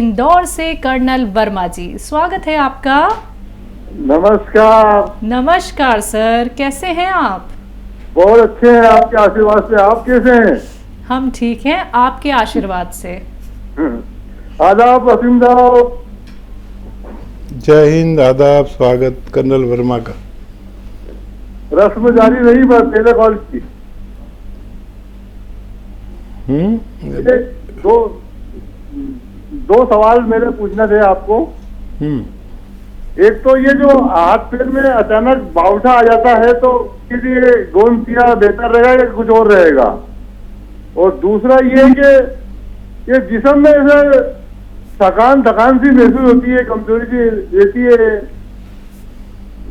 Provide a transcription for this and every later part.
इंदौर से कर्नल वर्मा जी, स्वागत है आपका। नमस्कार। नमस्कार सर, कैसे हैं आप? बहुत अच्छे हैं आपके आशीर्वाद से। आप कैसे हैं? हम ठीक हैं आपके आशीर्वाद से। आदाब वसीम साहब। जय हिंद, आदाब, स्वागत कर्नल वर्मा का। रस्म जारी रही बस पहले कॉल की। दो सवाल मेरे पूछने थे आपको। एक तो ये जो हाथ पैर में अचानक बाउठा आ जाता है तो किसी गोंद पिया बेहतर रहेगा या कुछ और रहेगा? और दूसरा ये कि ये जिस्म में ऐसे थकान सी महसूस होती है, कमजोरी सी रहती है,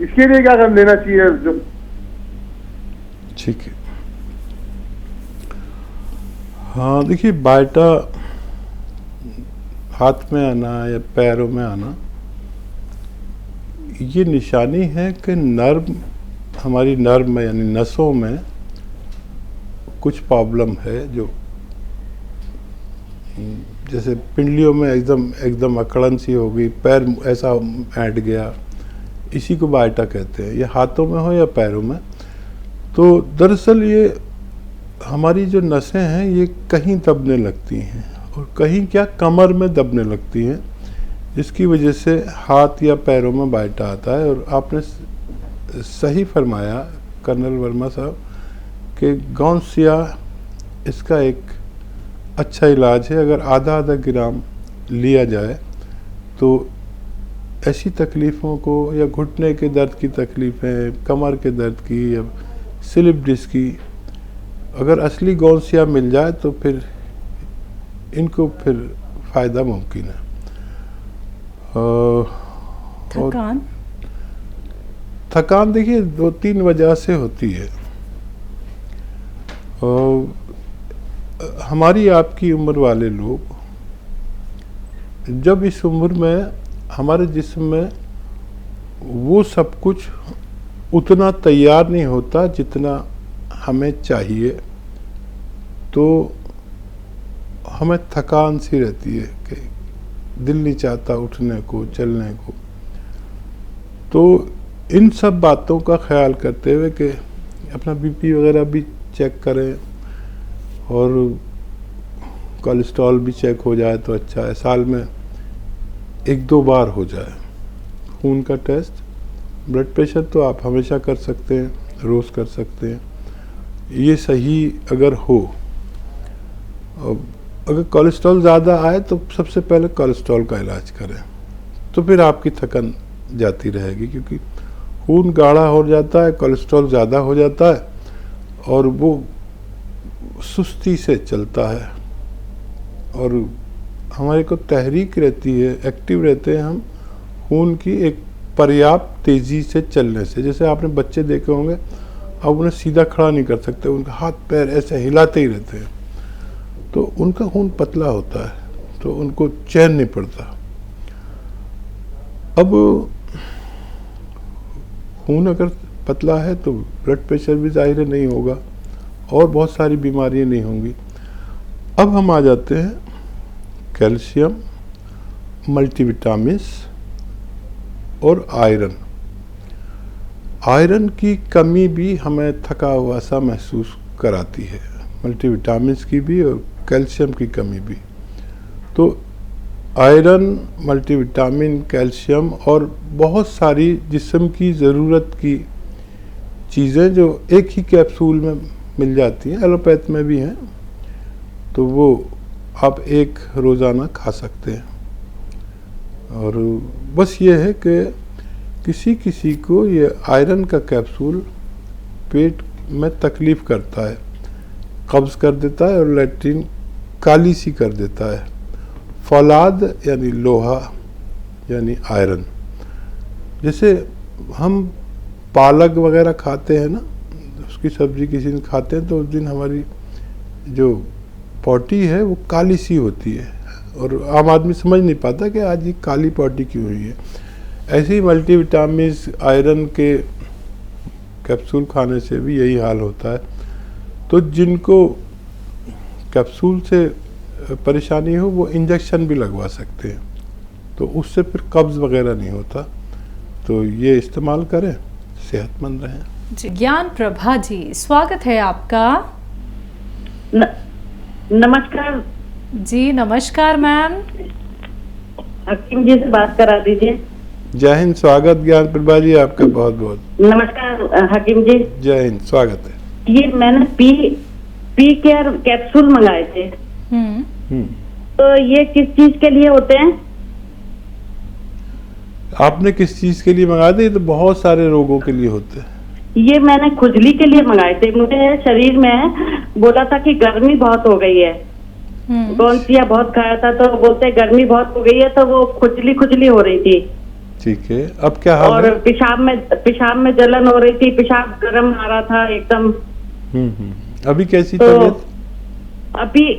इसके लिए क्या कर लेना चाहिए? जो ठीक है, हाँ देखिए, बाइटा हाथ में आना या पैरों में आना ये निशानी है कि नर्व, हमारी नर्व में यानी नसों में कुछ प्रॉब्लम है, जो जैसे पिंडलियों में एकदम अकड़न सी हो गई, पैर ऐसा ऐंठ गया, इसी को बाइटा कहते हैं। ये हाथों में हो या पैरों में। तो दरअसल ये हमारी जो नसें हैं ये कहीं दबने लगती हैं और कहीं क्या कमर में दबने लगती हैं, जिसकी वजह से हाथ या पैरों में बाइटा आता है। और आपने सही फरमाया कर्नल वर्मा साहब कि गौंसिया इसका एक अच्छा इलाज है। अगर आधा ग्राम लिया जाए तो ऐसी तकलीफ़ों को, या घुटने के दर्द की तकलीफ़ें, कमर के दर्द की या स्लिप डिस्क की, अगर असली गौंसिया मिल जाए तो फिर इनको फिर फ़ायदा मुमकिन है। थकान देखिए 2-3 वजह से होती है। हमारी आपकी उम्र वाले लोग जब इस उम्र में हमारे जिस्म में वो सब कुछ उतना तैयार नहीं होता जितना हमें चाहिए, तो हमें थकान सी रहती है कि दिल नहीं चाहता उठने को, चलने को। तो इन सब बातों का ख्याल करते हुए कि अपना बीपी वगैरह भी चेक करें और कोलेस्ट्रॉल भी चेक हो जाए तो अच्छा है। साल में 1-2 बार हो जाए खून का टेस्ट। ब्लड प्रेशर तो आप हमेशा कर सकते हैं, रोज़ कर सकते हैं, ये सही अगर हो। अगर कोलेस्ट्रॉल ज़्यादा आए तो सबसे पहले कोलेस्ट्रॉल का इलाज करें, तो फिर आपकी थकन जाती रहेगी, क्योंकि खून गाढ़ा हो जाता है, कोलेस्ट्रॉल ज़्यादा हो जाता है और वो सुस्ती से चलता है और हमारे को तहरीक रहती है, एक्टिव रहते हैं हम खून की एक पर्याप्त तेज़ी से चलने से। जैसे आपने बच्चे देखे होंगे, अब उन्हें सीधा खड़ा नहीं कर सकते, उनका हाथ पैर ऐसे हिलाते ही रहते हैं, तो उनका खून पतला होता है, तो उनको चैन नहीं पड़ता। अब खून अगर पतला है तो ब्लड प्रेशर भी ज़ाहिर नहीं होगा और बहुत सारी बीमारियां नहीं होंगी। अब हम आ जाते हैं कैल्शियम, मल्टीविटामिन्स और आयरन। आयरन की कमी भी हमें थका हुआ सा महसूस कराती है, मल्टीविटामिन्स की भी और कैल्शियम की कमी भी। तो आयरन, मल्टीविटामिन, कैल्शियम और बहुत सारी जिस्म की ज़रूरत की चीज़ें जो एक ही कैप्सूल में मिल जाती हैं, एलोपैथ में भी हैं, तो वो आप एक रोज़ाना खा सकते हैं। और बस ये है कि किसी किसी को ये आयरन का कैप्सूल पेट में तकलीफ़ करता है, कब्ज़ कर देता है और लैट्रिन काली सी कर देता है। फौलाद यानी लोहा यानी आयरन, जैसे हम पालक वगैरह खाते हैं ना, उसकी सब्ज़ी किसी दिन खाते हैं तो उस दिन हमारी जो पॉटी है वो काली सी होती है और आम आदमी समझ नहीं पाता कि आज ये काली पॉटी क्यों हुई है। ऐसे ही मल्टीविटामिन्स, आयरन के कैप्सूल खाने से भी यही हाल होता है। तो जिनको कैप्सूल से परेशानी हो वो इंजेक्शन भी लगवा सकते हैं, तो उससे फिर कब्ज़ वगैरह नहीं होता। तो ये इस्तेमाल करें, सेहतमंद रहें। जी, ज्ञान प्रभा जी, स्वागत है आपका। नमस्कार जी नमस्कार मैम। हकीम जी से बात करा दीजिए। जय हिंद, स्वागत ज्ञान प्रभा जी आपका बहुत बहुत। नमस्कार हकीम जी। जय हिंद, स्वागत है। ये मैंने पी केयर कैप्सूल मंगाए थे, हम्म। तो ये किस चीज के लिए होते हैं? आपने किस चीज़ के लिए मंगा दी? तो बहुत सारे रोगों के लिए होते हैं। ये मैंने खुजली के लिए मंगाए थे। मुझे शरीर में बोला था कि गर्मी बहुत हो गई है, गोंसिया बहुत खाया था तो बोलते गर्मी बहुत हो गई है, तो वो खुजली हो रही थी। ठीक है, अब क्या हाल और है? पेशाब में जलन हो रही थी, पेशाब गर्म आ रहा था एकदम। अभी कैसी तो तबीयत?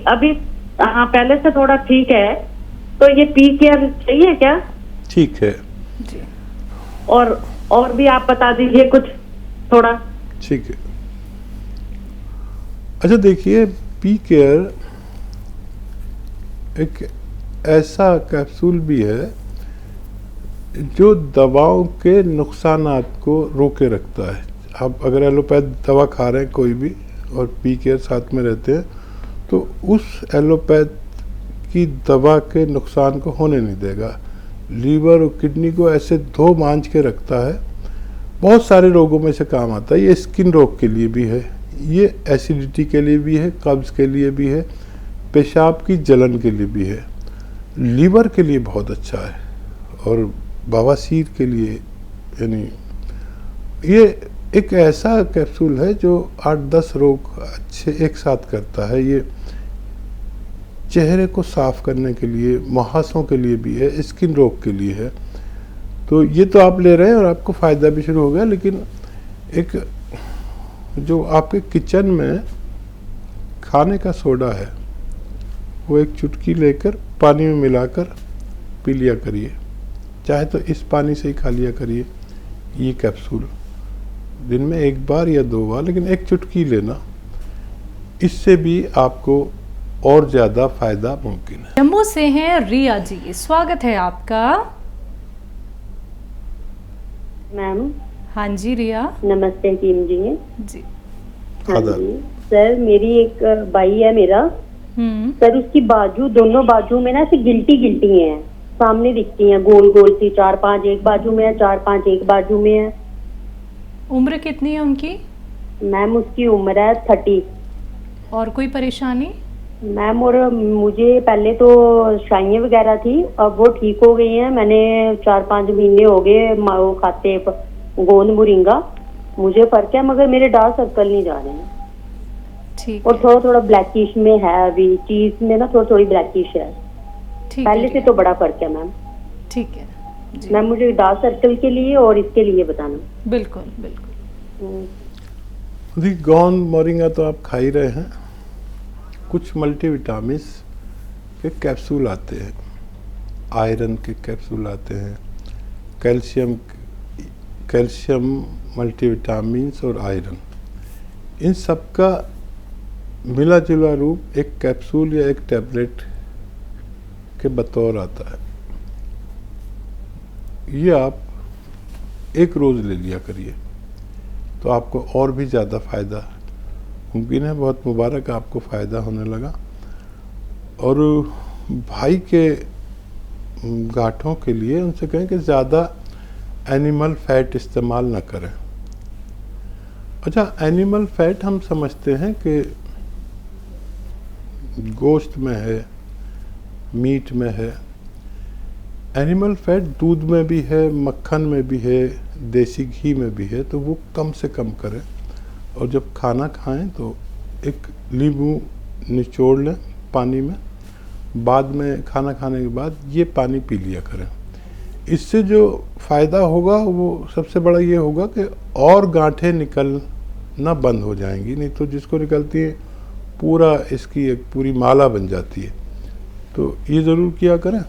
अभी हाँ, पहले से थोड़ा ठीक है। तो ये पी केयर चाहिए क्या? ठीक है, जी। और भी आप बता दीजिए कुछ थोड़ा। ठीक है। अच्छा देखिए, पी केयर एक ऐसा कैप्सूल भी है जो दवाओं के नुकसानात को रोके रखता है। आप अगर एलोपैथ दवा खा रहे हैं कोई भी और पी केयर साथ में रहते हैं, तो उस एलोपैथ की दवा के नुकसान को होने नहीं देगा। लीवर और किडनी को ऐसे धो मांझ के रखता है। बहुत सारे रोगों में से काम आता है। ये स्किन रोग के लिए भी है, ये एसिडिटी के लिए भी है, कब्ज़ के लिए भी है, पेशाब की जलन के लिए भी है, लीवर के लिए बहुत अच्छा है, और बवासीर के लिए। यानी ये एक ऐसा कैप्सूल है जो 8-10 रोग अच्छे एक साथ करता है। ये चेहरे को साफ करने के लिए, मुहासों के लिए भी है, स्किन रोग के लिए है। तो ये तो आप ले रहे हैं और आपको फ़ायदा भी शुरू हो गया, लेकिन एक जो आपके किचन में खाने का सोडा है वो एक चुटकी लेकर पानी में मिलाकर पी लिया करिए, चाहे तो इस पानी से ही खा लिया करिए ये कैप्सूल, दिन में 1 बार या 2 बार, लेकिन एक चुटकी लेना। इससे भी आपको और ज़्यादा फ़ायदा मुमकिन है। जम्मू से हैं रिया जी, स्वागत है आपका। मैम हाँ जी रिया। नमस्ते हकीम जी। जी। हाँ जी सर, मेरी एक भाई है मेरा सर, उसकी बाजू, दोनों बाजू में ना ऐसे गिल्टी हैं, सामने दिखती हैं गोल गोल सी, 4-5 एक बाजू में है, 4-5 एक बाजू में है। उम्र कितनी है उनकी? मैम उसकी उम्र है 30। और कोई परेशानी? मैम और मुझे पहले तो शाइयाँ वगैरह थी, अब वो ठीक हो गई हैं। मैंने 4-5 महीने हो गए वो खाते गोंद मोरिंगा, मुझे फर्क है, मगर मेरे डार्क सर्कल नहीं जा रहे हैं। ठीक। और थोड़ा ब्लैकिश में है, अभी चीज में ना थोड़ी ब्लैकिश है। ठीक पहले से तो बड़ा फर्क है मैम। ठीक है जी। मैम मुझे डार्क सर्कल के लिए और इसके लिए बताना। बिल्कुल बिल्कुल। देखिए, गोंद मोरिंगा तो आप खा ही रहे हैं। कुछ मल्टीविटामिन्स के कैप्सूल आते हैं, आयरन के कैप्सूल आते हैं, कैल्शियम मल्टीविटामिन्स और आयरन, इन सब का मिला जुला रूप एक कैप्सूल या एक टैबलेट के बतौर आता है। ये आप एक रोज़ ले लिया करिए तो आपको और भी ज़्यादा फ़ायदा मुमकिन है। बहुत मुबारक, आपको फ़ायदा होने लगा। और भाई के गांठों के लिए उनसे कहें कि ज़्यादा एनिमल फैट इस्तेमाल ना करें। अच्छा, एनिमल फैट हम समझते हैं कि गोश्त में है, मीट में है। एनिमल फैट दूध में भी है, मक्खन में भी है, देसी घी में भी है, तो वो कम से कम करें। और जब खाना खाएं तो एक नींबू निचोड़ लें पानी में, बाद में खाना खाने के बाद ये पानी पी लिया करें। इससे जो फ़ायदा होगा वो सबसे बड़ा ये होगा कि और गांठें निकलना बंद हो जाएंगी, नहीं तो जिसको निकलती है पूरा इसकी एक पूरी माला बन जाती है। तो ये ज़रूर किया करें।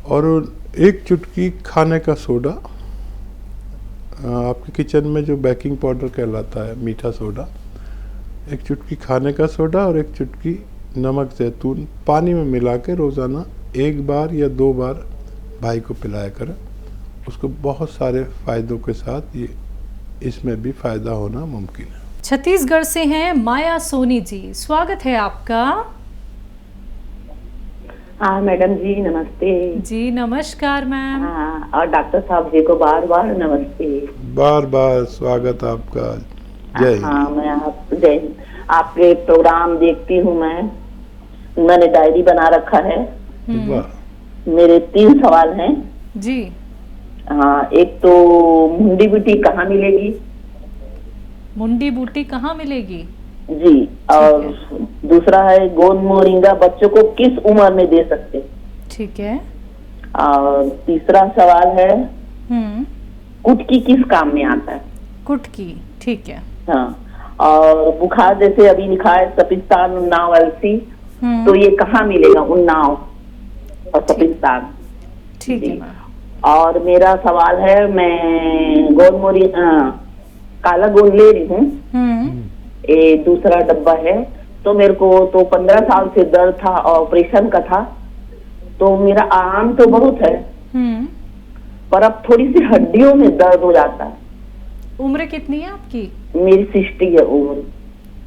और एक चुटकी खाने का सोडा, आपके किचन में जो बेकिंग पाउडर कहलाता है, मीठा सोडा, एक चुटकी खाने का सोडा और एक चुटकी नमक जैतून पानी में मिला के रोज़ाना 1 बार या 2 बार भाई को पिलाया करें। उसको बहुत सारे फ़ायदों के साथ ये इसमें भी फ़ायदा होना मुमकिन है। छत्तीसगढ़ से हैं माया सोनी जी, स्वागत है आपका। हाँ मैडम जी नमस्ते। जी नमस्कार मैम। हाँ, और डॉक्टर साहब जी को बार बार नमस्ते। बार बार स्वागत आपका। जय हिंद। हाँ मैं जय हिंद। आपके प्रोग्राम देखती हूँ मैंने डायरी बना रखा है। वाह। मेरे 3 सवाल हैं जी। हाँ, एक तो मुंडी बूटी कहाँ मिलेगी? मुंडी बूटी कहाँ मिलेगी? जी। और दूसरा है गोंद मोरिंगा बच्चों को किस उम्र में दे सकते? ठीक है। और तीसरा सवाल है कुटकी किस काम में आता है? कुटकी, ठीक है। हाँ, और बुखार जैसे अभी लिखा है सपिस्तान उन्नाव अलसी, तो ये कहाँ मिलेगा उन्नाव और सपिस्तान? ठीक है मैम। और मेरा सवाल है, मैं गोंद मोरी काला गोंद ले रही हूँ, ये दूसरा डब्बा है, तो मेरे को तो 15 साल से दर्द था, ऑपरेशन का था, तो मेरा आराम तो बहुत है पर अब थोड़ी सी हड्डियों में दर्द हो जाता है। उम्र कितनी है आपकी? मेरी 60 है उम्र।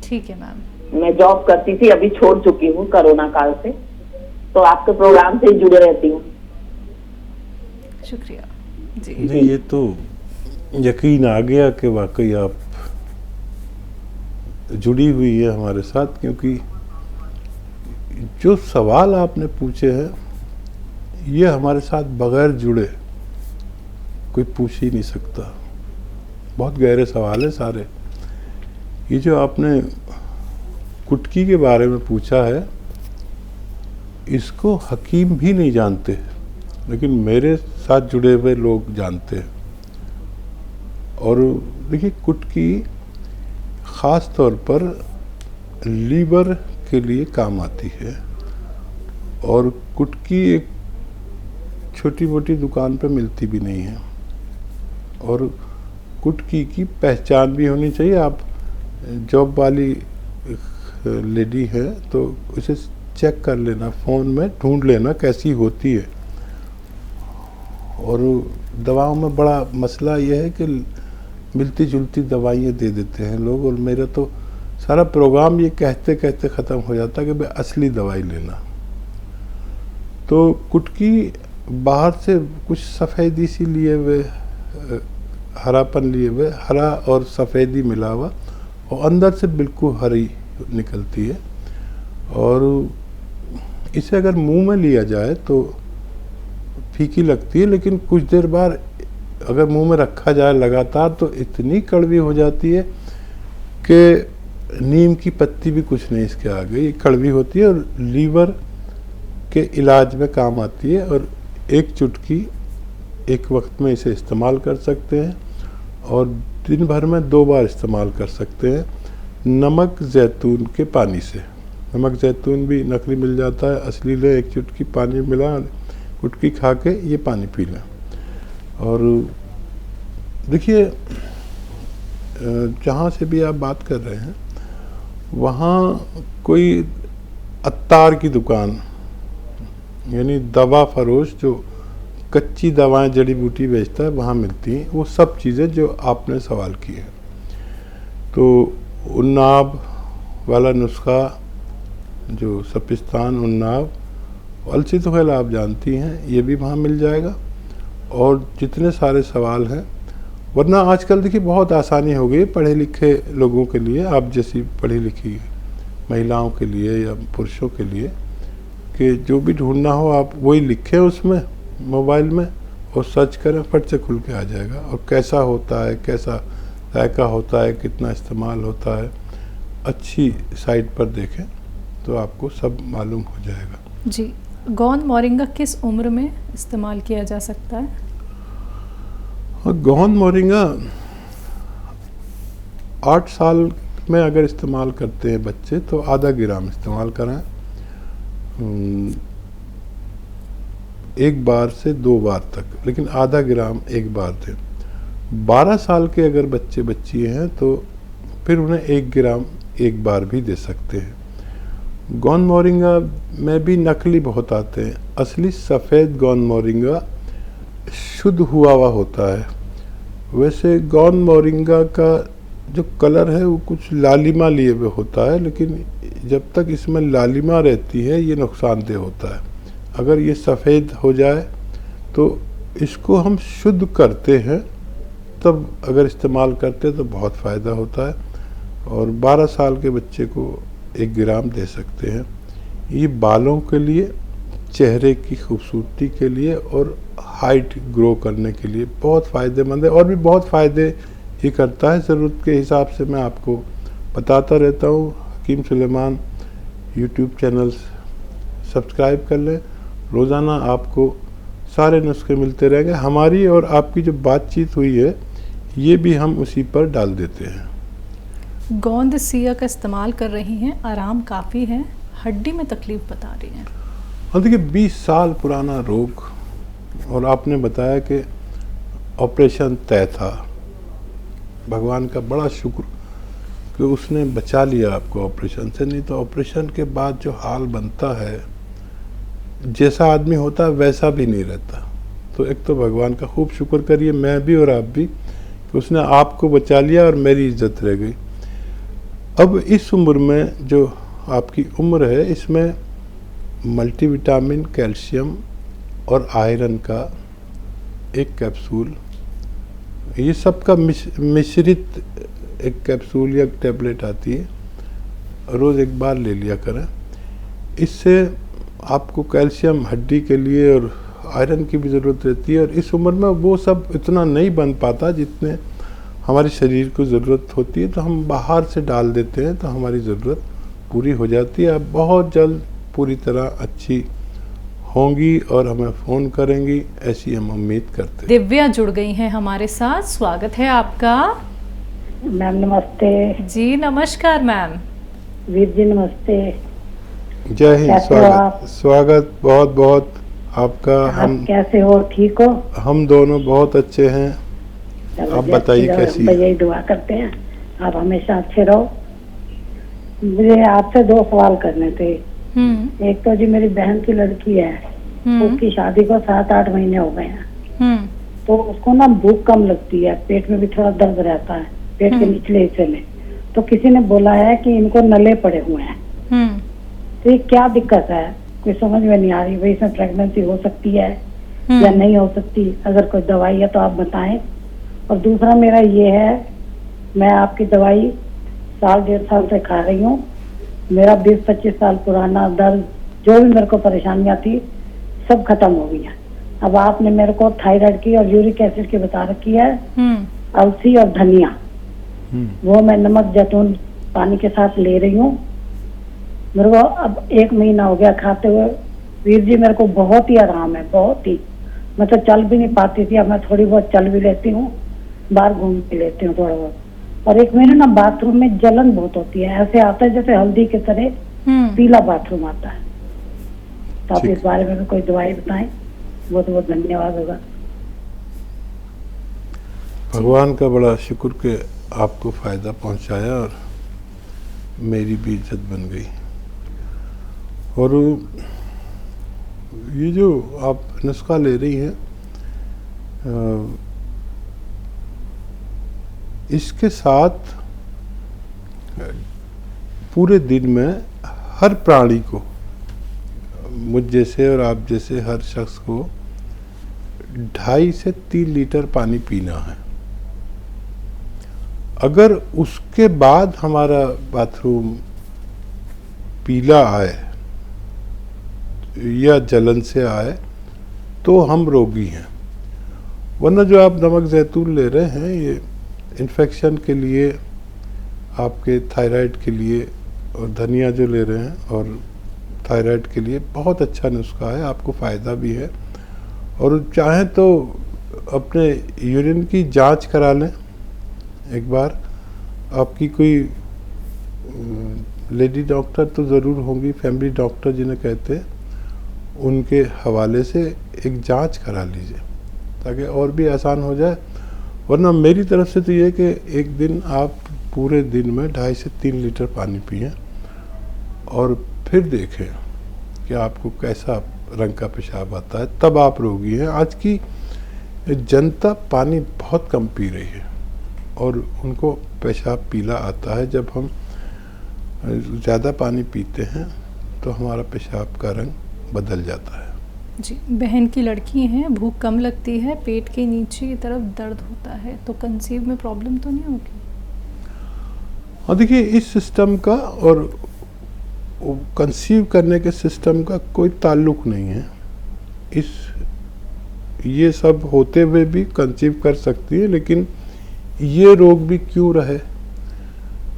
ठीक है मैम। मैं जॉब करती थी, अभी छोड़ चुकी हूँ कोरोना काल से, तो आपके प्रोग्राम से ही जुड़े रहती हूँ। शुक्रिया जी। नहीं, ये तो यकीन आ गया कि वाकई आप जुड़ी हुई है हमारे साथ, क्योंकि जो सवाल आपने पूछे हैं ये हमारे साथ बगैर जुड़े कोई पूछ ही नहीं सकता। बहुत गहरे सवाल है सारे। ये जो आपने कुटकी के बारे में पूछा है, इसको हकीम भी नहीं जानते, लेकिन मेरे साथ जुड़े हुए लोग जानते हैं। और देखिए, कुटकी ख़ास तौर पर लीवर के लिए काम आती है, और कुटकी एक छोटी मोटी दुकान पे मिलती भी नहीं है, और कुटकी की पहचान भी होनी चाहिए। आप जॉब वाली लेडी है तो उसे चेक कर लेना, फ़ोन में ढूंढ लेना कैसी होती है। और दवाओं में बड़ा मसला यह है कि मिलती जुलती दवाइयाँ दे देते हैं लोग, और मेरा तो सारा प्रोग्राम ये कहते कहते ख़त्म हो जाता है कि भाई असली दवाई लेना। तो कुटकी बाहर से कुछ सफ़ेदी सी लिए हुए, हरापन लिए हुए, हरा और सफ़ेदी मिला हुआ, और अंदर से बिल्कुल हरी निकलती है। और इसे अगर मुंह में लिया जाए तो फीकी लगती है, लेकिन कुछ देर बाद अगर मुंह में रखा जाए लगातार तो इतनी कड़वी हो जाती है कि नीम की पत्ती भी कुछ नहीं इसके आगे। ये कड़वी होती है और लीवर के इलाज में काम आती है, और एक चुटकी एक वक्त में इसे इस्तेमाल कर सकते हैं, और दिन भर में 2 बार इस्तेमाल कर सकते हैं नमक जैतून के पानी से। नमक जैतून भी नकली मिल जाता है, असली ले, एक चुटकी पानी मिला, कुटकी खा के ये पानी पी लें। और देखिए, जहाँ से भी आप बात कर रहे हैं वहाँ कोई अत्तार की दुकान, यानी दवा फरोश जो कच्ची दवाएं जड़ी बूटी बेचता है, वहाँ मिलती हैं वो सब चीज़ें जो आपने सवाल की है। तो उन्नाव वाला नुस्खा, जो सपिस्तान, उन्नाव, अलसी तो खैर आप जानती हैं, ये भी वहाँ मिल जाएगा। और जितने सारे सवाल हैं, वरना आजकल देखिए बहुत आसानी हो गई पढ़े लिखे लोगों के लिए, आप जैसी पढ़ी लिखी महिलाओं के लिए या पुरुषों के लिए, कि जो भी ढूंढना हो आप वही लिखें उसमें मोबाइल में और सर्च करें, फट से खुल के आ जाएगा। और कैसा होता है, कैसा जायका होता है, कितना इस्तेमाल होता है, अच्छी साइट पर देखें तो आपको सब मालूम हो जाएगा। जी। गोंद मोरिंगा किस उम्र में इस्तेमाल किया जा सकता है? गोंद मोरिंगा 8 साल में अगर इस्तेमाल करते हैं बच्चे तो आधा ग्राम इस्तेमाल कराएं, 1 बार से 2 बार तक, लेकिन आधा ग्राम 1 बार दें। 12 साल के अगर बच्ची हैं तो फिर उन्हें 1 ग्राम 1 बार भी दे सकते हैं। गोंद मोरिंगा में भी नकली बहुत आते हैं। असली सफ़ेद गोंद मोरिंगा शुद्ध हुआ होता है। वैसे गोंद मोरिंगा का जो कलर है वो कुछ लालिमा लिए हुए होता है, लेकिन जब तक इसमें लालिमा रहती है ये नुकसानदेह होता है। अगर ये सफ़ेद हो जाए तो इसको हम शुद्ध करते हैं, तब अगर इस्तेमाल करते हैं तो बहुत फ़ायदा होता है। और 12 साल के बच्चे को 1 ग्राम दे सकते हैं। ये बालों के लिए, चेहरे की खूबसूरती के लिए और हाइट ग्रो करने के लिए बहुत फ़ायदेमंद है। और भी बहुत फ़ायदे ये करता है। ज़रूरत के हिसाब से मैं आपको बताता रहता हूँ। हकीम सुलेमान यूट्यूब चैनल सब्सक्राइब कर लें। रोज़ाना आपको सारे नुस्खे मिलते रहेंगे। हमारी और आपकी जो बातचीत हुई है ये भी हम उसी पर डाल देते हैं। गोंद सिया का इस्तेमाल कर रही हैं, आराम काफ़ी है, हड्डी में तकलीफ बता रही हैं। और देखिए 20 साल पुराना रोग, और आपने बताया कि ऑपरेशन तय था। भगवान का बड़ा शुक्र कि उसने बचा लिया आपको ऑपरेशन से, नहीं तो ऑपरेशन के बाद जो हाल बनता है, जैसा आदमी होता है वैसा भी नहीं रहता। तो एक तो भगवान का खूब शुक्र करिए, मैं भी और आप भी, कि उसने आपको बचा लिया और मेरी इज्जत रह गई। अब इस उम्र में जो आपकी उम्र है, इसमें मल्टीविटामिन, कैल्शियम और आयरन का 1 कैप्सूल, ये सब का मिश्रित 1 कैप्सूल या टैबलेट आती है, रोज़ 1 बार ले लिया करें। इससे आपको कैल्शियम हड्डी के लिए और आयरन की भी ज़रूरत रहती है। और इस उम्र में वो सब इतना नहीं बन पाता जितने हमारे शरीर को ज़रूरत होती है, तो हम बाहर से डाल देते हैं तो हमारी ज़रूरत पूरी हो जाती है। अब बहुत जल्द पूरी तरह अच्छी होंगी और हमें फ़ोन करेंगी, ऐसी हम उम्मीद करते हैं। दिव्या जुड़ गई हैं हमारे साथ, स्वागत है आपका। मैम नमस्ते। जी नमस्कार मैम। वीर जी नमस्ते। जय हिंद। कैसे हो आप? स्वागत बहुत बहुत आपका। आप कैसे हो? ठीक हो? हम दोनों बहुत अच्छे हैं। आप बताइए कैसी हैं? यही दुआ करते हैं आप हमेशा अच्छे रहो। मुझे आपसे 2 सवाल करने थे। एक तो जी मेरी बहन की लड़की है, उसकी शादी को 7-8 महीने हो गए हैं, तो उसको ना भूख कम लगती है, पेट में भी थोड़ा दर्द रहता है, पेट के निचले हिस्से में। तो किसी ने बोला है कि इनको नले पड़े हुए हैं, तो ये क्या दिक्कत है? कोई समझ में नहीं आ रही। भाई इसमें प्रेगनेंसी हो सकती है या नहीं हो सकती? अगर कोई दवाई है तो आप बताएं। और दूसरा मेरा ये है, मैं आपकी दवाई 1.5 साल से खा रही हूँ। मेरा 20-25 साल पुराना दर्द, जो भी मेरे को परेशानियां थी, सब खत्म हो गई है। अब आपने मेरे को थायराइड की और यूरिक एसिड की बता रखी है, अलसी और धनिया, वो मैं नमक जैतून पानी के साथ ले रही हूँ। मेरे को अब 1 महीना हो गया खाते हुए। वीर जी मेरे को बहुत ही आराम है, बहुत ही। मैं तो चल भी नहीं पाती थी, अब मैं थोड़ी बहुत चल भी लेती हूँ, बाहर घूम भी लेती हूँ थोड़ा बहुत। और एक महीने ना बाथरूम में जलन बहुत होती है, ऐसे आता है जैसे हल्दी की तरह पीला बाथरूम आता है। तो आप इस बारे में भी कोई दवाई बताएं, बहुत बहुत धन्यवाद होगा। भगवान का बड़ा शुक्र कि आपको फ़ायदा पहुंचाया और मेरी भी इज्जत बन गई। और ये जो आप नुस्खा ले रही हैं, इसके साथ पूरे दिन में हर प्राणी को, मुझ जैसे और आप जैसे हर शख्स को 2.5 से 3 लीटर पानी पीना है। अगर उसके बाद हमारा बाथरूम पीला आए या जलन से आए तो हम रोगी हैं। वरना जो आप नमक जैतून ले रहे हैं, ये इन्फेक्शन के लिए, आपके थायराइड के लिए, और धनिया जो ले रहे हैं और थायराइड के लिए बहुत अच्छा नुस्खा है, आपको फ़ायदा भी है। और चाहें तो अपने यूरिन की जांच करा लें एक बार। आपकी कोई लेडी डॉक्टर तो ज़रूर होंगी, फैमिली डॉक्टर जिन्हें कहते हैं, उनके हवाले से एक जांच करा लीजिए ताकि और भी आसान हो जाए। वरना मेरी तरफ से तो ये कि एक दिन आप पूरे दिन में 2.5 से 3 लीटर पानी पिएं और फिर देखें कि आपको कैसा रंग का पेशाब आता है, तब आप रोगी हैं। आज की जनता पानी बहुत कम पी रही है और उनको पेशाब पीला आता है। जब हम ज़्यादा पानी पीते हैं तो हमारा पेशाब का रंग बदल जाता है। जी, बहन की लड़की हैं, भूख कम लगती है, पेट के नीचे की तरफ दर्द होता है, तो कंसीव में प्रॉब्लम तो नहीं होगी? हाँ, देखिए इस सिस्टम का और कंसीव करने के सिस्टम का कोई ताल्लुक नहीं है। ये सब होते हुए भी कंसीव कर सकती है, लेकिन ये रोग भी क्यों रहे?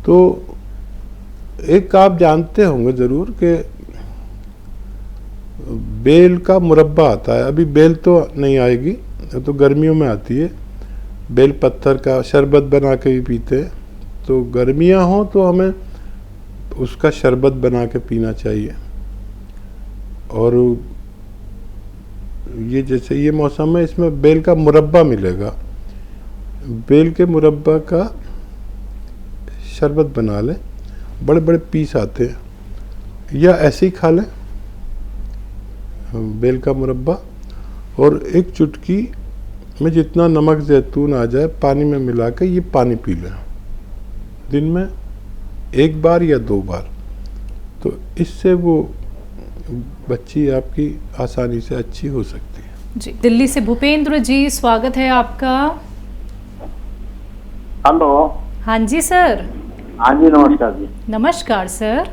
तो एक आप जानते होंगे ज़रूर कि बेल का मुरब्बा आता है। अभी बेल तो नहीं आएगी, तो गर्मियों में आती है। बेल पत्थर का शरबत बना के भी पीते हैं। तो गर्मियाँ हों तो हमें उसका शरबत बना के पीना चाहिए। और ये जैसे ये मौसम है, इसमें बेल का मुरब्बा मिलेगा। बेल के मुरब्बा का शरबत बना लें, बड़े बड़े पीस आते हैं, या ऐसे ही खा लें बेल का मुरब्बा। और एक चुटकी में जितना नमक जैतून आ जाए पानी में मिला के ये पानी पी लें दिन में 1 बार या 2 बार। तो इससे वो बच्ची आपकी आसानी से अच्छी हो सकती है। जी, दिल्ली से भूपेंद्र जी, स्वागत है आपका। हेलो। हाँ जी सर। हाँ जी, नमस्कार जी। नमस्कार सर।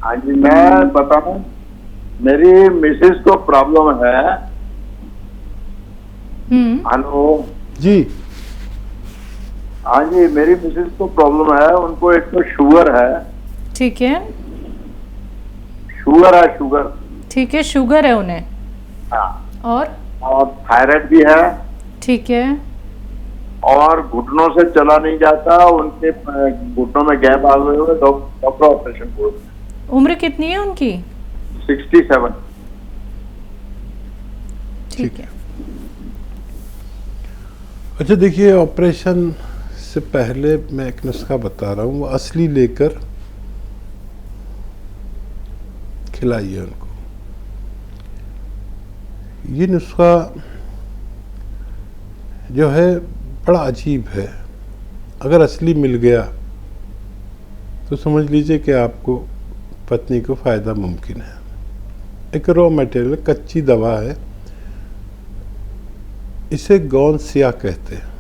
हाँ जी, मैं बताऊं, मेरी मिसेस को प्रॉब्लम है। हेलो जी। हाँ जी, मेरी मिसेस को प्रॉब्लम है। उनको एक तो शुगर है। ठीक है। शुगर है, शुगर। ठीक है, शुगर है उन्हें। हाँ। और थायराइड भी है। ठीक है। और घुटनों से चला नहीं जाता, उनके घुटनों में गैप आ गए हुए, डॉक्टर ऑपरेशन बोल। उम्र कितनी है उनकी? 67। ठीक है। अच्छा, देखिए ऑपरेशन से पहले मैं एक नुस्खा बता रहा हूँ, वो असली लेकर खिलाइए उनको। ये नुस्खा जो है बड़ा अजीब है। अगर असली मिल गया तो समझ लीजिए कि आपको पत्नी को फ़ायदा मुमकिन है। एक रॉ मटेरियल, कच्ची दवा है, इसे गौन सिया कहते हैं।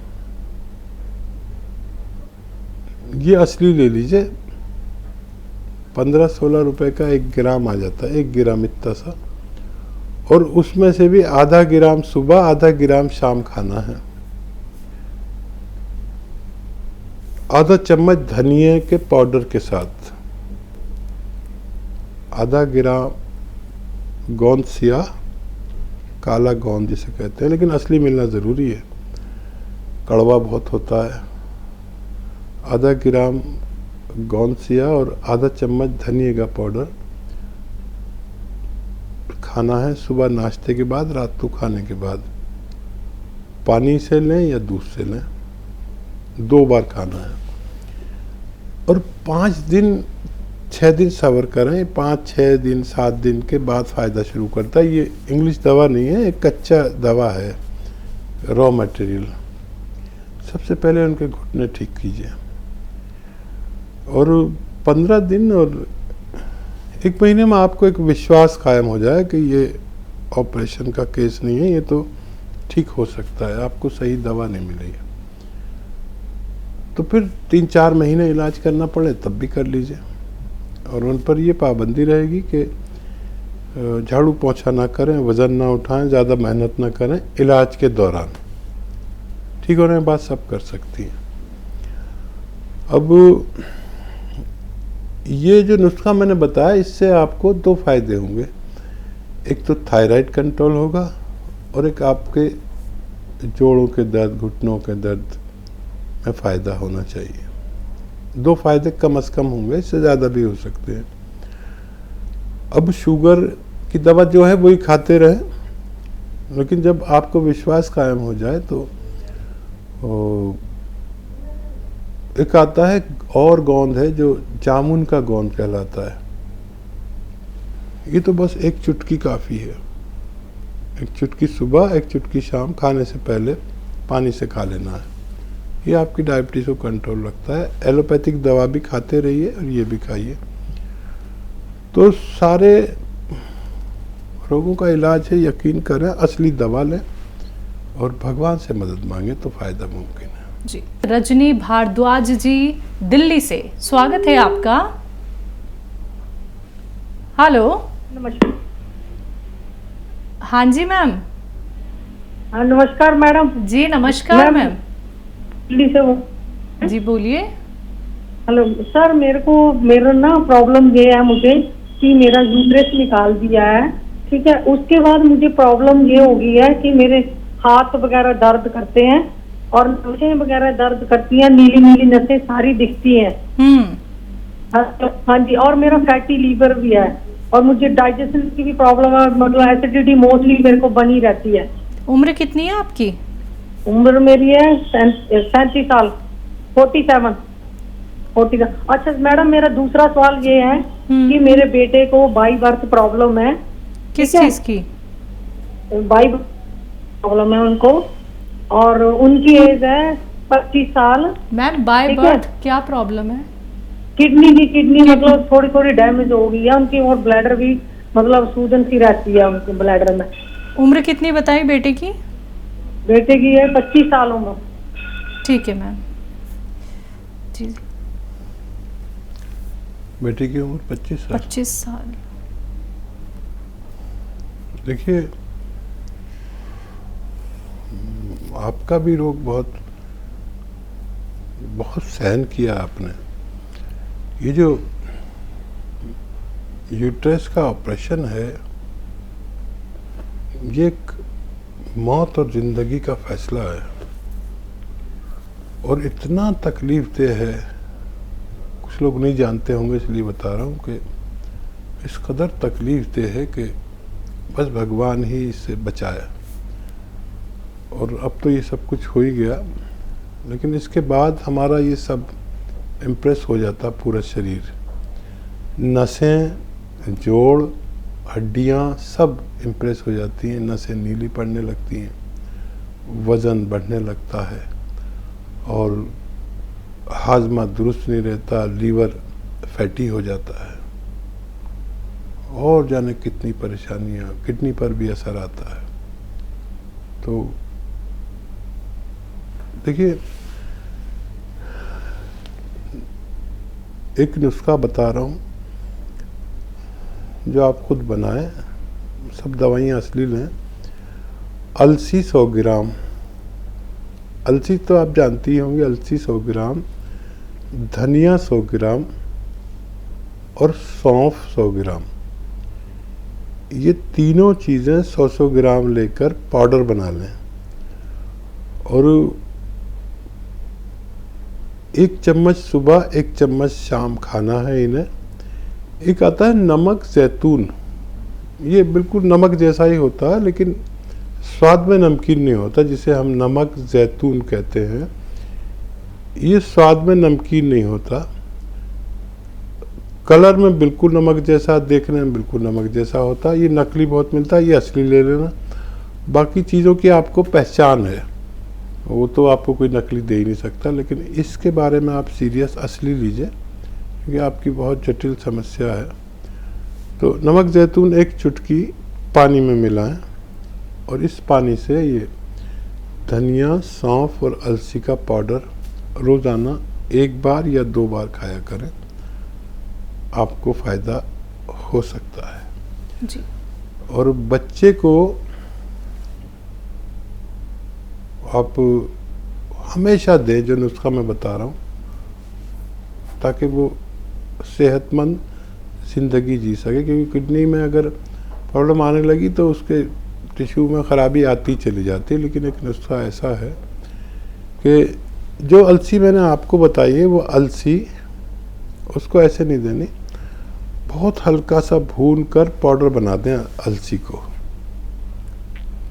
ये असली ले लीजिए, 15-16 रुपए का 1 ग्राम आ जाता है, 1 ग्राम इतना सा। और उसमें से भी आधा ग्राम सुबह, आधा ग्राम शाम खाना है। आधा चम्मच धनिया के पाउडर के साथ, आधा ग्राम गोंद सिया, काला गोंद जिसे कहते हैं, लेकिन असली मिलना ज़रूरी है, कड़वा बहुत होता है। आधा ग्राम गोंद सिया और आधा चम्मच धनिया का पाउडर खाना है सुबह नाश्ते के बाद, रात को खाने के बाद। पानी से लें या दूध से लें, 2 बार खाना है। और 5 दिन 6 दिन सब्र करें। 5-6 दिन 7 दिन के बाद फ़ायदा शुरू करता है। ये इंग्लिश दवा नहीं है, एक कच्चा दवा है, रॉ मटेरियल। सबसे पहले उनके घुटने ठीक कीजिए और 15 दिन और 1 महीने में आपको एक विश्वास कायम हो जाए कि ये ऑपरेशन का केस नहीं है, ये तो ठीक हो सकता है, आपको सही दवा नहीं मिली है। तो फिर 3-4 महीने इलाज करना पड़े तब भी कर लीजिए। और उन पर ये पाबंदी रहेगी कि झाड़ू पोंछा ना करें, वज़न ना उठाएं, ज़्यादा मेहनत ना करें इलाज के दौरान। ठीक होने के बाद सब कर सकती हैं। अब ये जो नुस्खा मैंने बताया, इससे आपको 2 फायदे होंगे। एक तो थायराइड कंट्रोल होगा और एक आपके जोड़ों के दर्द, घुटनों के दर्द में फ़ायदा होना चाहिए। 2 फायदे कम से कम होंगे, इससे ज़्यादा भी हो सकते हैं। अब शुगर की दवा जो है वही खाते रहें, लेकिन जब आपको विश्वास कायम हो जाए तो एक आता है और गोंद है जो जामुन का गोंद कहलाता है। ये तो बस एक चुटकी काफ़ी है, एक चुटकी सुबह, एक चुटकी शाम, खाने से पहले पानी से खा लेना है। ये आपकी डायबिटीज़ को कंट्रोल रखता है। एलोपैथिक दवा भी खाते रहिए और ये भी खाइए। तो सारे रोगों का इलाज है, यकीन करें, असली दवा लें और भगवान से मदद मांगे तो फ़ायदा मुमकिन है। जी, रजनी भारद्वाज जी दिल्ली से, स्वागत है आपका। हेलो, नमस्कार। हाँ जी मैम। हाँ नमस्कार मैडम जी नमस्कार मैम। दिल्ली से जी बोलिए। हेलो सर, मेरा ना प्रॉब्लम ये है मुझे कि मेरा यूट्रस निकाल दिया है, ठीक है। उसके बाद मुझे प्रॉब्लम ये हो गई है कि मेरे हाथ वगैरह दर्द करते हैं और नसें वगैरह दर्द करती हैं, नीली नीली नसें सारी दिखती हैं। हाँ जी, और मेरा फैटी लीवर भी है और मुझे डाइजेशन की भी प्रॉब्लम है, मतलब एसिडिटी मोस्टली मेरे को बनी रहती है। उम्र कितनी है आपकी? उम्र मेरी है 37 साल, 47। अच्छा मैडम, मेरा दूसरा सवाल ये है कि मेरे बेटे को बाई बर्थ प्रॉब्लम है। किस चीज की? बाई प्रॉब्लम है उनको, और उनकी एज है 25 साल। मैम बाय बर्थ क्या प्रॉब्लम है? किडनी मतलब थोड़ी थोड़ी डैमेज हो गई है उनकी, और ब्लैडर भी मतलब सूजन सी रहती है उनके ब्लैडर में। उम्र कितनी बताई बेटे की? बेटे की है 25 साल उम्र। ठीक है मैम जी। बेटे की उम्र 25 साल। 25 साल। देखिए, आपका भी रोग बहुत सहन किया आपने। ये जो यूट्रस का ऑपरेशन है, ये एक मौत और ज़िंदगी का फैसला है और इतना तकलीफ दे है। कुछ लोग नहीं जानते होंगे इसलिए बता रहा हूँ कि इस कदर तकलीफ दे है कि बस भगवान ही इससे बचाया। और अब तो ये सब कुछ हो ही गया, लेकिन इसके बाद हमारा ये सब इम्प्रेस हो जाता पूरा शरीर, नसें, जोड़, हड्डियाँ सब इम्प्रेस हो जाती हैं, नसें नीली पड़ने लगती हैं, वज़न बढ़ने लगता है और हाजमा दुरुस्त नहीं रहता, लीवर फैटी हो जाता है और जाने कितनी परेशानियाँ, किडनी पर भी असर आता है। तो देखिए, एक नुस्खा बता रहा हूँ जो आप खुद बनाएं, सब दवाइयाँ असली लें। अलसी 100 ग्राम, अलसी तो आप जानती होंगी, अलसी 100 ग्राम, धनिया 100 ग्राम और सौंफ 100 ग्राम, ये तीनों चीज़ें 100-100 ग्राम लेकर पाउडर बना लें। और 1 चम्मच सुबह, 1 चम्मच शाम खाना है इन्हें। एक आता है नमक जैतून, ये बिल्कुल नमक जैसा ही होता है लेकिन स्वाद में नमकीन नहीं होता, जिसे हम नमक जैतून कहते हैं। ये स्वाद में नमकीन नहीं होता, कलर में बिल्कुल नमक जैसा, देखने में बिल्कुल नमक जैसा होता है। ये नकली बहुत मिलता है, ये असली ले लेना। बाकी चीज़ों की आपको पहचान है, वो तो आपको कोई नकली दे ही नहीं सकता, लेकिन इसके बारे में आप सीरियस असली लीजिए क्योंकि आपकी बहुत जटिल समस्या है। तो नमक जैतून 1 चुटकी पानी में मिलाएं और इस पानी से ये धनिया, सौंफ और अलसी का पाउडर रोज़ाना 1 बार या 2 बार खाया करें, आपको फ़ायदा हो सकता है जी। और बच्चे को आप हमेशा दें जो नुस्खा मैं बता रहा हूँ, ताकि वो सेहतमंद ज़िंदगी जी सके। क्योंकि किडनी में अगर प्रॉब्लम आने लगी तो उसके टिश्यू में ख़राबी आती चली जाती है। लेकिन एक नुस्खा ऐसा है कि जो अलसी मैंने आपको बताई है, वो अलसी उसको ऐसे नहीं देनी, बहुत हल्का सा भून कर पाउडर बना दें अलसी को,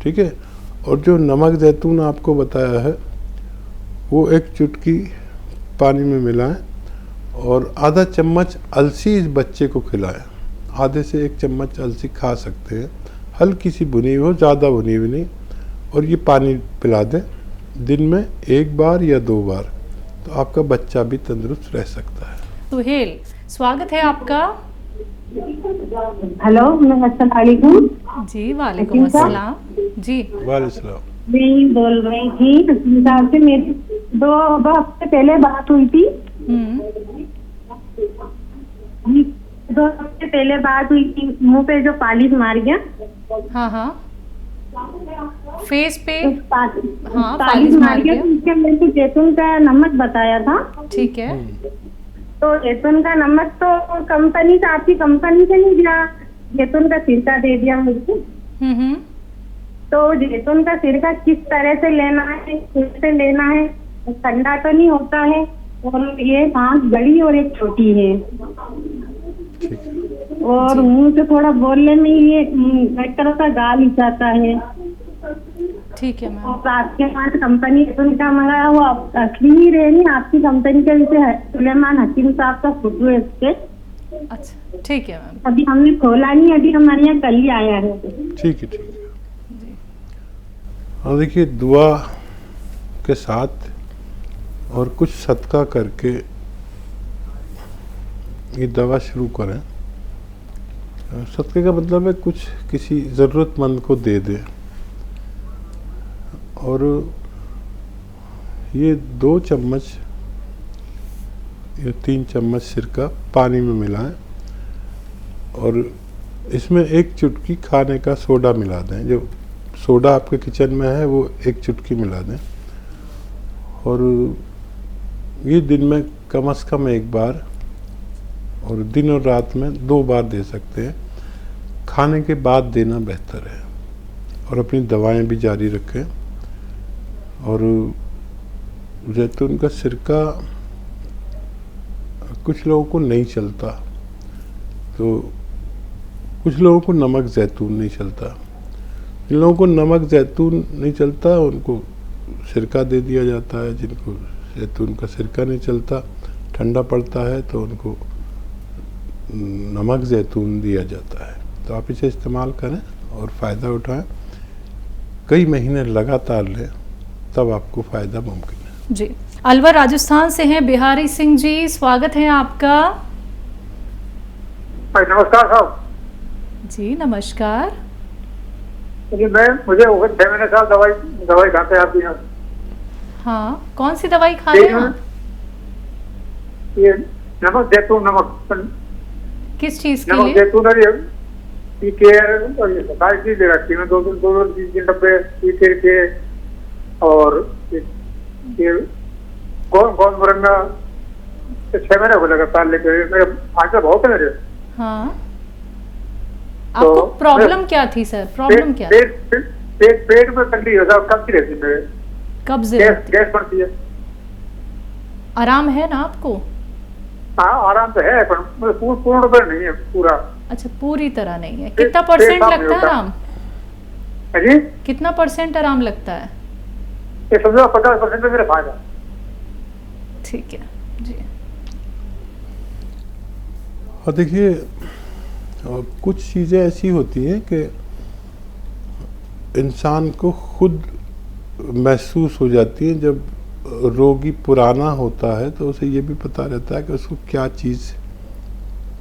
ठीक है। और जो नमक जैतून आपको बताया है, वो 1 चुटकी पानी में मिलाएं और आधा चम्मच अलसी इस बच्चे को खिलाएं। आधे से 1 चम्मच अलसी खा सकते हैं, हल्की सी भुनी हो, ज़्यादा भुनी हुई नहीं, और ये पानी पिला दें दिन में 1 बार या 2 बार, तो आपका बच्चा भी तंदुरुस्त रह सकता है। सुहेल, स्वागत है आपका। हेलो, अस्सलाम वालेकुम। जी वालेकुम अस्सलाम। जी वालेकुम। मैं बोल रही थी हकीम साहब से, मेरी 2 हफ्ते पहले बात हुई थी। 2 हफ्ते पहले बात हुई थी, मुंह पे जो पालिश मार गया। हाँ हाँ, फेस पे हाँ पालिश मार गया। तो उसके मेरे को जैतून का नमक बताया था। ठीक है। तो जैतून का नमक तो कंपनी से, आपकी कंपनी से नहीं दिया, जैतून का सिरका दे दिया मुझको। तो जैतून का सिरका किस तरह से लेना है, कैसे लेना है? ठंडा तो नहीं होता है, और ये 5 बड़ी और 1 छोटी है, और मुंह से थोड़ा बोलने में ये एक तरह का गाल जाता है। ठीक है मैम। और आपके पास कंपनी का मंगाया वो असली ही रहेगी, आपकी कंपनी के जैसे सुलेमान हकीम साहब का फोटो है इसके। अच्छा ठीक है मैम। अभी हमने खोला नहीं, अभी हमारे यहाँ कल ही आया है। ठीक है। और देखिए, दुआ के साथ और कुछ सदका करके ये दवा शुरू करें। सदके का मतलब है कुछ किसी ज़रूरतमंद को दे दें, और ये 2 चम्मच या 3 चम्मच सिरका पानी में मिलाएं, और इसमें 1 चुटकी खाने का सोडा मिला दें। जो सोडा आपके किचन में है वो 1 चुटकी मिला दें, और ये दिन में कम से कम 1 बार, और दिन और रात में 2 बार दे सकते हैं। खाने के बाद देना बेहतर है, और अपनी दवाएं भी जारी रखें। और जैतून का सिरका कुछ लोगों को नहीं चलता, तो कुछ लोगों को नमक जैतून नहीं चलता। जिन लोगों को नमक जैतून नहीं चलता उनको सिरका दे दिया जाता है। जिनको जैतून का सिरका नहीं चलता, ठंडा पड़ता है, तो उनको नमक जैतून दिया जाता है। तो आप इसे इस्तेमाल करें और फ़ायदा उठाएं। कई महीने लगातार लें, तब आपको फ़ायदा मुमकिन है। जी, अलवर राजस्थान से हैं बिहारी सिंह जी, स्वागत है आपका। नमस्कार साहब। जी नमस्कार। मुझे 6 महीने साल दवाई खाते हैं आपके यहाँ। हाँ, कौन सी दवाई खा रहे हैं आप? ये नमक जैतून, नमक किस चीज के नमक लिए? जैतून और ये सारी चीज दे रखी है। 2-3 डब्बे पीके के, और ये कौन मुरंगा 6 महीने हो लगातार लेके, मेरे आंसर बहुत है मेरे। हाँ, आपको प्रॉब्लम क्या थी सर? प्रॉब्लम क्या? पेट में तकलीफ है साहब, कब्ज रहती है, कब्ज, गैस बनती है। आराम है ना आपको? हाँ आराम तो है, पर पूर्ण पर नहीं है पूरा। अच्छा, पूरी तरह नहीं है। कितना % लगता है आराम? जी, कितना % आराम लगता है? ये समझो 50% में मेरा फायदा। ठीक है जी। और देखिए, कुछ चीज़ें ऐसी होती हैं कि इंसान को खुद महसूस हो जाती हैं। जब रोगी पुराना होता है तो उसे ये भी पता रहता है कि उसको क्या चीज़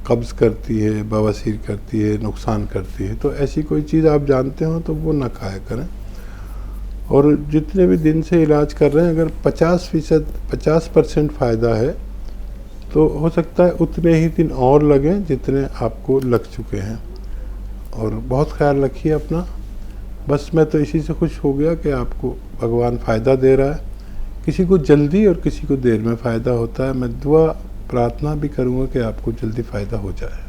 कब्ज़ करती है, बवासीर करती है, नुकसान करती है। तो ऐसी कोई चीज़ आप जानते हो तो वो ना खाया करें। और जितने भी दिन से इलाज कर रहे हैं, अगर 50% फ़ायदा है तो हो सकता है उतने ही दिन और लगें जितने आपको लग चुके हैं। और बहुत ख्याल रखिए अपना। बस मैं तो इसी से खुश हो गया कि आपको भगवान फ़ायदा दे रहा है। किसी को जल्दी और किसी को देर में फ़ायदा होता है। मैं दुआ प्रार्थना भी करूँगा कि आपको जल्दी फ़ायदा हो जाए।